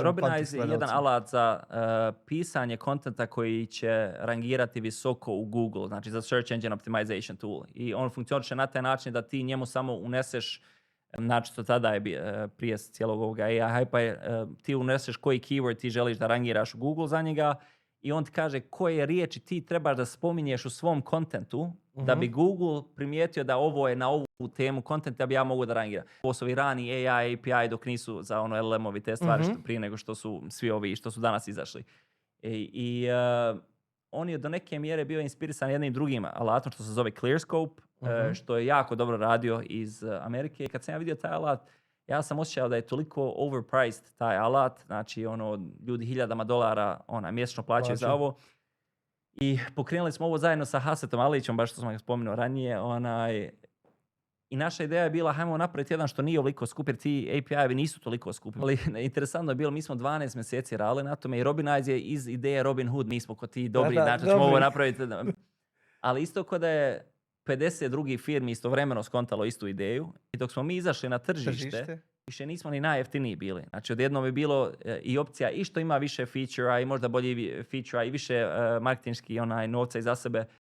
Robinize je jedan alat za pisanje kontenta koji će rangirati visoko u Google, znači za Search Engine Optimization tool. I on funkcioniše na taj način da ti njemu samo uneseš, znači to tada je prije cijelog ovoga AI hype, ti uneseš koji keyword ti želiš da rangiraš u Google za njega i on ti kaže koje riječi ti trebaš da spominješ u svom kontentu da bi Google primijetio da ovo je na ovu temu content da bi ja mogu da rangiram. Ovo su ovi rani AI, API dok nisu za ono LLM-ovi te stvari što prije nego što su svi ovi što su danas izašli. On je do neke mjere bio inspirisan jednim drugim alatom što se zove ClearScope, što je jako dobro radio iz Amerike. I kad sam ja vidio taj alat, ja sam osjećao da je toliko overpriced taj alat, znači ono, ljudi $1,000 mjesečno plaćaju za ovo. I pokrenuli smo ovo zajedno sa Hasetom Alićem, baš što sam ga spomenuo ranije. I naša ideja je bila, hajmo napraviti jedan što nije ovoliko skup, jer ti API-evi nisu toliko skupi. Ali interesantno je bilo, mi smo 12 mjeseci radili na tome i Robinize je iz ideje Robinhood. Mi smo kod ti dobri, znači ćemo ovo napraviti. Ali isto kod da je 50 drugih firmi istovremeno skontalo istu ideju. I dok smo mi izašli na tržište, više nismo ni najjeftiniji bili. Znači odjednom je bilo i opcija i što ima više feature-a i možda bolji feature-a i više marketinški novca iza sebe.